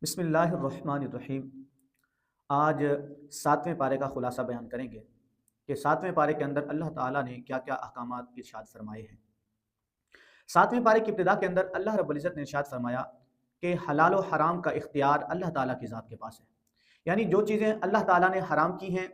बिस्मिल्लाहिर्रहमानिर्रहीम। आज 7वें पारे का खुलासा बयान करेंगे कि 7वें पारे के अंदर अल्लाह ताला ने क्या क्या अहकामात इरशाद फरमाए हैं। 7वें पारे की इब्तिदा के अंदर अल्लाह रब्बुल इज़्ज़त ने इरशाद फरमाया कि हलाल व हराम का इख्तियार अल्लाह ताला की ज़ात के पास है। यानी जो चीज़ें अल्लाह ताला ने हराम की हैं,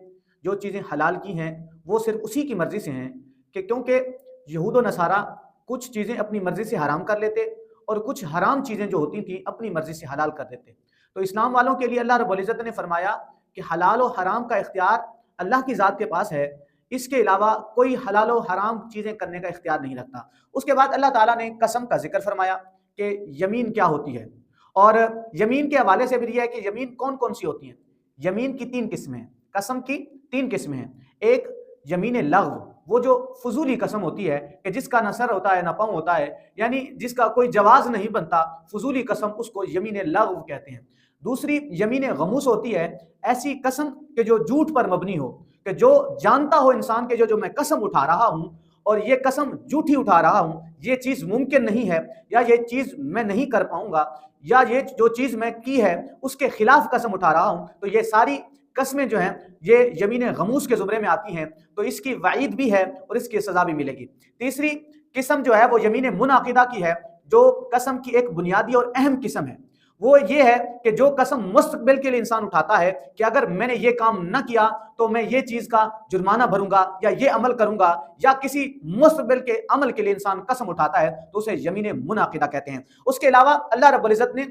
जो चीज़ें हलाल की हैं, वो सिर्फ उसी की मर्ज़ी से हैं कि क्योंकि यहूद व नसारा कुछ चीज़ें अपनी मर्ज़ी से हराम कर लेते और कुछ हराम चीज़ें जो होती थी अपनी मर्ज़ी से हलाल कर देते। तो इस्लाम वालों के लिए अल्लाह रब्बुल इज़्ज़त ने फरमाया कि हलाल व हराम का इख्तियार अल्लाह की ज़ात के पास है, इसके अलावा कोई हलाल व हराम चीज़ें करने का इख्तियार नहीं रखता। उसके बाद अल्लाह ताला ने कसम का ज़िक्र फरमाया कि यमीन क्या होती है, और यमीन के हवाले से भी यह है कि यमीन कौन कौन सी होती हैं। यमीन की 3 किस्में हैं, कसम की 3 किस्में हैं। एक यमीन लग़्व, वो जो फजूली कसम होती है कि जिसका ना सर होता है ना पाँव होता है, यानी जिसका कोई जवाज़ नहीं बनता, फजूली कसम, उसको यमीन लग़्व कहते हैं। दूसरी यमीन गमूस होती है, ऐसी कसम कि जो झूठ पर मबनी हो, कि जो जानता हो इंसान के जो मैं कसम उठा रहा हूँ और ये कसम झूठी उठा रहा हूँ, ये चीज़ मुमकिन नहीं है, या ये चीज़ मैं नहीं कर पाऊंगा, या ये जो चीज़ मैं की है उसके खिलाफ कसम उठा रहा हूँ, तो ये सारी कस्में जो हैं ये यमीन गमूस के ज़ुमरे में आती हैं। तो इसकी वईद भी है और इसकी सज़ा भी मिलेगी। तीसरी किस्म जो है वो यमीन मुनाकिदा की है, जो कसम की एक बुनियादी और अहम किस्म है। वो ये है कि जो कसम मुस्तकबिल के लिए इंसान उठाता है कि अगर मैंने ये काम न किया तो मैं ये चीज़ का जुर्माना भरूंगा या ये अमल करूंगा, या किसी मुस्तकबिल के अमल के लिए इंसान कसम उठाता है, तो उसे यमीन मुनाकिदा कहते हैं। उसके अलावा अल्लाह रब्बुल इज़्ज़त ने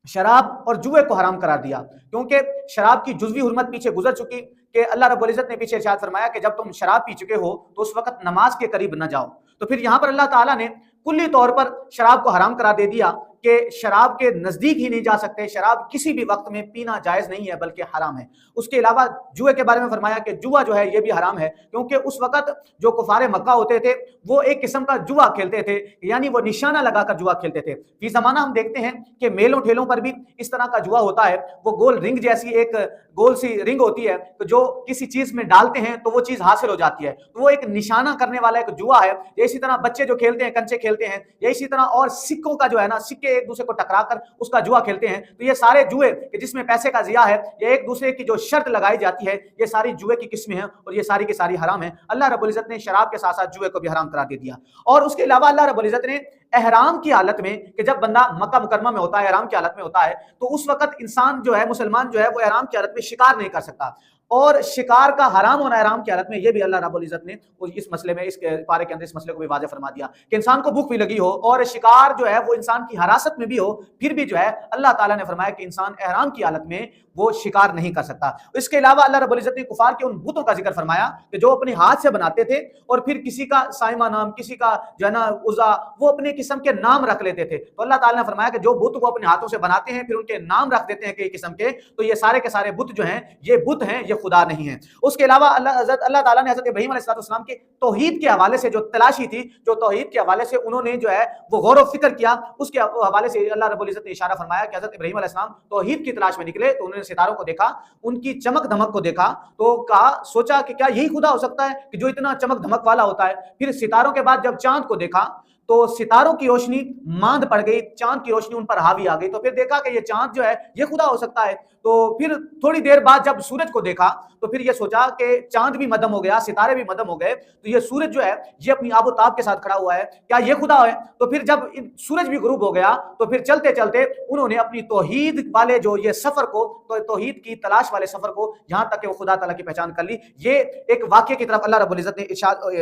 शराब और जुए को हराम करार दिया, क्योंकि शराब की जुज़वी हुर्मत पीछे गुजर चुकी कि अल्लाह रब्बुल इज़्ज़त ने पीछे इरशाद फरमाया कि जब तुम शराब पी चुके हो तो उस वक्त नमाज के करीब न जाओ। तो फिर यहाँ पर अल्लाह ताला ने कुल्ली तौर पर शराब को हराम करा दे दिया कि शराब के नज़दीक ही नहीं जा सकते, शराब किसी भी वक्त में पीना जायज़ नहीं है बल्कि हराम है। उसके अलावा जुए के बारे में फरमाया कि जुआ जो है ये भी हराम है, क्योंकि उस वक्त जो कुफारे मक्का होते थे वो एक किस्म का जुआ खेलते थे, यानी वो निशाना लगाकर जुआ खेलते थे। फी ज़माना हम देखते हैं कि मेलों ठेलों पर भी इस तरह का जुआ होता है। वो गोल रिंग जैसी एक गोल सी रिंग होती है, तो जो किसी चीज़ में डालते हैं तो वो चीज़ हासिल हो जाती है, तो वो एक निशाना करने वाला एक जुआ है। इसी तरह बच्चे जो खेलते हैं, कंचे खेलते हैं, या इसी तरह और सिक्कों का जो है ना, सिक्के एक दूसरे को टकरा कर उसका जुआ खेलते हैं। तो ये सारे जुए कि जिसमें पैसे का जिया है या एक दूसरे की जो शर्त लगाई जाती है, ये सारी जुए की किस्में हैं और ये सारी की सारी हराम है। अल्लाह रब्बुल इज़्ज़त ने शराब के साथ साथ जुए को भी हराम करा दे दिया। और उसके अलावा अल्लाह रब्बुल इज़्ज़त ने एहराम की हालत में, कि जब बंदा मक्का मुकरमा में होता है, एहराम की हालत में होता है, तो उस वक्त इंसान जो है, मुसलमान जो है, वो एहराम की हालत में शिकार नहीं कर सकता। और शिकार का हराम होना एहराम की हालत में, ये भी अल्लाह रब्बुल इज़्ज़त ने इस मसले में, इस पारे के अंदर इस मसले को भी वाज़ेह फरमा दिया कि इंसान को भूख भी लगी हो और शिकार जो है वो इंसान की हिरासत में भी हो, फिर भी जो है अल्लाह ताला ने फरमाया कि इंसान एहराम की हालत में वो शिकार नहीं कर सकता। इसके अलावा अल्लाह रब्बुल इज़्ज़त ने कुफार के उन बुतों का जिक्र फरमाया कि जो अपने हाथ से बनाते थे और फिर किसी का साइमा नाम, किसी का जो है ना उज़ा, वो अपने किस्म के नाम रख लेते थे। तो अल्लाह ताला ने फरमाया कि जो बुत वो अपने हाथों से बनाते हैं फिर उनके नाम रख देते हैं कई किस्म के, तो ये सारे के सारे बुत जो हैं ये बुत हैं, ये खुदा नहीं है। उसके अलावा अल्लाह ताला ने हज़रत इब्राहीम अलैहिस्सलाम की तौहीद के हवाले से जो तलाशी थी, जो तौहीद के हवाले से उन्होंने जो है वो गौर व फिक्र किया, उसके हवाले से अल्लाह रब्बुल इज़्ज़त ने इशारा फरमाया कि हज़रत इब्राहीम अलैहिस्सलाम तौहीद की तलाश में निकले, तो उन्होंने सितारों को देखा, उनकी चमक धमक को देखा, तो कहा, सोचा कि क्या यही खुदा हो सकता है कि जो इतना चमक धमक वाला होता है। फिर सितारों के बाद जब चांद को देखा तो सितारों की रोशनी मांद पड़ गई, चांद की रोशनी उन पर हावी आ गई, तो फिर देखा कि ये चांद जो है ये खुदा हो सकता है। तो फिर थोड़ी देर बाद जब सूरज को देखा तो फिर ये सोचा कि चांद भी मदम हो गया, सितारे भी मदम हो गए, तो ये सूरज जो है ये अपनी आबोताब के साथ खड़ा हुआ है, क्या ये खुदा है? तो फिर जब सूरज भी गुरूब हो गया तो फिर चलते चलते उन्होंने अपनी तौहीद वाले जो ये सफर को, तो तौहीद की तलाश वाले सफर को, यहाँ तक कि वो खुदा ताला की पहचान कर ली। ये एक वाक़ये की तरफ अल्लाह रब्बुल इज़्ज़त ने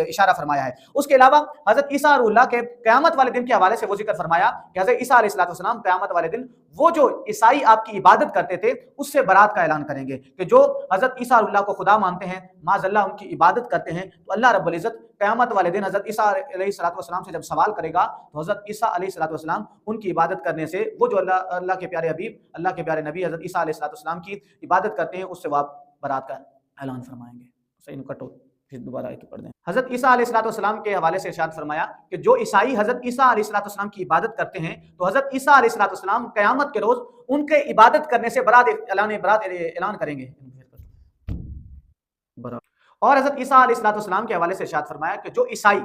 इशारा फरमाया है। उसके अलावा हज़रत ईसा रूहुल्लाह के क़यामत वाले दिन के हवाले से वो जिक्र फरमाया कि हज़रत ईसा अलैहिस्सलाम क़यामत वाले दिन वो जो ईसाई आपकी इबादत करते थे उससे बरात का ऐलान करेंगे, कि जो हज़रत ईसा अल्लाह को खुदा मानते हैं, माज़अल्लाह उनकी इबादत करते हैं, तो अल्लाह रब्बुल इज़्ज़त क़यामत वाले दिन हज़रत ईसा अलैहिस्सलाम से जब सवाल करेगा तो हज़रत ईसा अलैहिस्सलाम उनकी इबादत करने से, वो जो अल्लाह के प्यारे हबीब, अल्लाह के प्यारे नबी हज़रत ईसा अलैहिस्सलाम की इबादत करते हैं, उससे वो बरात का ऐलान फरमाएंगे। सही नुकतो फिर दोबारा आयत पढ़ दें। हज़रत ईसा अलैहिस्सलाम के हवाले से इरशाद फरमाया कि जो ईसाई हज़रत ईसा अलैहिस्सलाम की इबादत करते हैं, तो हज़रत ईसा अलैहिस्सलाम क़यामत के रोज़ उनके इबादत करने से बरात ऐलान करेंगे। और हज़रत ईसा अलैहिस्सलाम के हवाले से इरशाद फरमाया कि जो ईसाई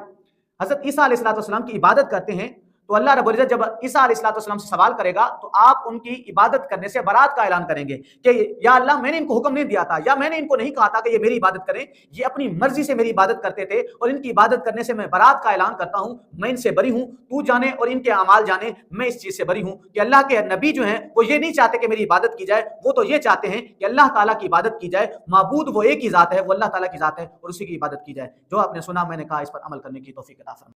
हज़रत ईसा अलैहिस्सलाम की इबादत करते हैं, تو اللہ رب العزت جب عیسیٰ علیہ السلام سے سوال کرے گا تو آپ ان کی عبادت کرنے سے برات کا اعلان کریں گے کہ یا اللہ میں نے ان کو حکم نہیں دیا تھا یا میں نے ان کو نہیں کہا تھا کہ یہ میری عبادت کریں، یہ اپنی مرضی سے میری عبادت کرتے تھے اور ان کی عبادت کرنے سے میں برات کا اعلان کرتا ہوں، میں ان سے بری ہوں، تو جانے اور ان کے اعمال جانے، میں اس چیز سے بری ہوں کہ اللہ کے نبی جو ہیں وہ یہ نہیں چاہتے کہ میری عبادت کی جائے، وہ تو یہ چاہتے ہیں کہ اللہ تعالیٰ کی عبادت کی جائے، معبود وہ ایک ہی ذات ہے، وہ اللہ تعالیٰ کی ذات ہے اور اسی کی عبادت کی جائے۔ جو آپ نے سنا میں نے کہا، اس پر عمل کرنے کی توفیق عطا فرمائے۔